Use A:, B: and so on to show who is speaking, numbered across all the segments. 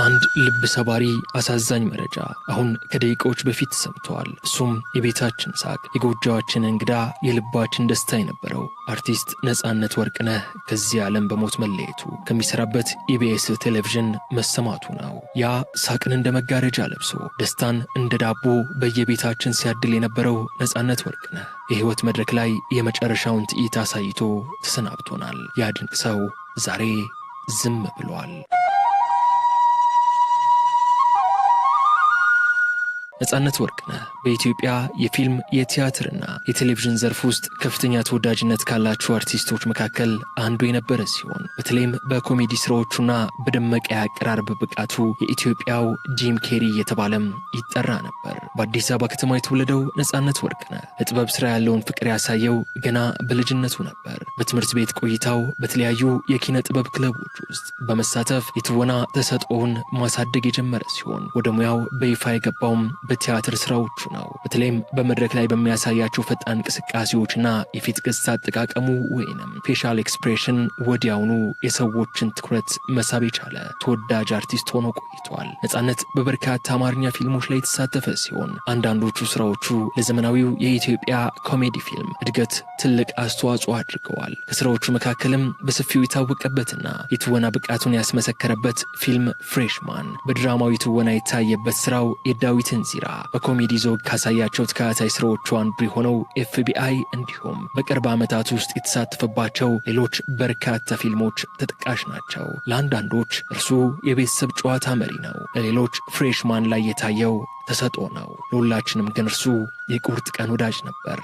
A: አንድ ልብ ሰባሪ አሳዛኝ መረጃ አሁን ከደቂቃዎች በፊት ሰምተዋል። እሱም የቤታችን ሳቅ፣ የጎጆአችን እንግዳ፣ የልባችን ደስታ የነበረው አርቲስት ነጻነት ወርቅነህ ከዚህ ዓለም በሞት መለየቱ ከሚሰራበት ኢቢኤስ ቴሌቪዥን መሰማቱ ነው። ያ ሳቅን እንደ መጋረጃ ለብሶ ደስታን እንደ ዳቦ በየቤታችን ሲያድል የነበረው ነጻነት ወርቅነህ የህይወት መድረክ ላይ የመጨረሻውን ትዕይንት አሳይቶ ተሰናብቶናል። ያ ድንቅ ሰው ዛሬ ዝም ብሏል። ነጻነት ወርቅነህ በኢትዮጵያ የፊልም የቲያትርና የቴሌቪዥን ዘርፍ ውስጥ ከፍተኛ ተወዳጅነት ካላቸው አርቲስቶች መካከል አንዱ የነበረ ሲሆን በተለይም በኮሜዲ ስራዎቹና በደመቀ የአቀራረብ ብቃቱ የኢትዮጵያው ጂም ኬሪ እየተባለም ይጠራ ነበር። በአዲስ አበባ ከተማ የተወለደው ነጻነት ወርቅነህ ለጥበብ ስራ ያለውን ፍቅር ያሳየው ገና በልጅነቱ ነበር። በትምህርት ቤት ቆይታው በተለያዩ የኪነ ጥበብ ክለቦች ውስጥ በመሳተፍ የትወና ተሰጥኦውን ማሳደግ የጀመረ ሲሆን ወደ ሙያው በይፋ የገባውም በቲያትር ስራዎቹ ነው። በተለይም በመድረክ ላይ በሚያሳያቸው ፈጣን እንቅስቃሴዎችና የፊት ገጽታ አጠቃቀሙ ወይንም ፌሻል ኤክስፕሬሽን ወዲያውኑ የሰዎችን ትኩረት መሳብ የቻለ ተወዳጅ አርቲስት ሆኖ ቆይቷል። ነጻነት በበርካታ አማርኛ ፊልሞች ላይ የተሳተፈ ሲሆን አንዳንዶቹ ስራዎቹ ለዘመናዊው የኢትዮጵያ ኮሜዲ ፊልም እድገት ትልቅ አስተዋጽኦ አድርገዋል። ከስራዎቹ መካከልም በሰፊው የታወቀበትና የትወና ብቃቱን ያስመሰከረበት ፊልም ፍሬሽማን፣ በድራማዊ ትወና የታየበት ስራው የዳዊትን ዚራ፣ በኮሜዲ ዞግ ካሳያቸው ተከታታይ ስራዎቹ አንዱ የሆነው ኤፍቢአይ እንዲሁም በቅርብ ዓመታት ውስጥ የተሳተፈባቸው ሌሎች በርካታ ፊልሞች ተጠቃሽ ናቸው። ለአንዳንዶች እርሱ የቤተሰብ ጨዋታ መሪ ነው፣ ለሌሎች ፍሬሽማን ላይ የታየው ተሰጥኦ ነው። ለሁላችንም ግን እርሱ የቁርጥ ቀን ወዳጅ ነበር።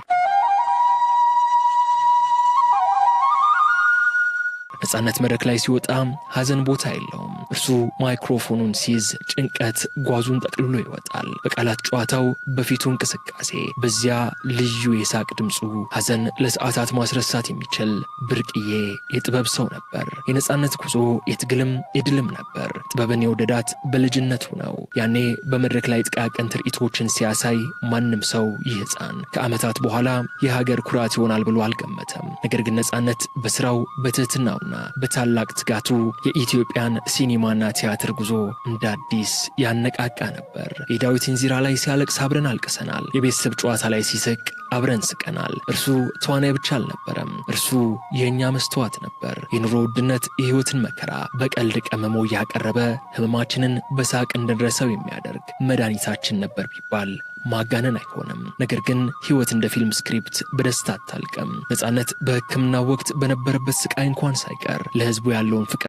A: ነጻነት መድረክ ላይ ሲወጣ ሐዘን ቦታ የለውም። እርሱ ማይክሮፎኑን ሲይዝ ጭንቀት ጓዙን ጠቅልሎ ይወጣል። በቃላት ጨዋታው፣ በፊቱ እንቅስቃሴ፣ በዚያ ልዩ የሳቅ ድምፁ ሐዘን ለሰዓታት ማስረሳት የሚችል ብርቅዬ የጥበብ ሰው ነበር። የነጻነት ጉዞ የትግልም የድልም ነበር። ጥበብን የወደዳት በልጅነቱ ነው። ያኔ በመድረክ ላይ ጥቃቅን ትርኢቶችን ሲያሳይ ማንም ሰው ይህ ሕፃን ከዓመታት በኋላ የሀገር ኩራት ይሆናል ብሎ አልገመተም። ነገር ግን ነጻነት በስራው በትህትናው በታላቅ ትጋቱ የኢትዮጵያን ሲኒማና ቲያትር ጉዞ እንደ አዲስ ያነቃቃ ነበር። የዳዊትን ዚራ ላይ ሲያለቅስ አብረን አልቅሰናል። የቤተሰብ ጨዋታ ላይ ሲስቅ አብረን ስቀናል። እርሱ ተዋናይ ብቻ አልነበረም፣ እርሱ የእኛ መስተዋት ነበር። የኑሮ ውድነት የህይወትን መከራ በቀልድ ቀመሞ እያቀረበ ህመማችንን በሳቅ እንድንረሳው የሚያደርግ መድኃኒታችን ነበር ቢባል ማጋነን አይሆንም። ነገር ግን ህይወት እንደ ፊልም ስክሪፕት በደስታ አታልቅም። ነጻነት በሕክምናው ወቅት በነበረበት ስቃይ እንኳን ሳይቀር ለህዝቡ ያለውን ፍቅር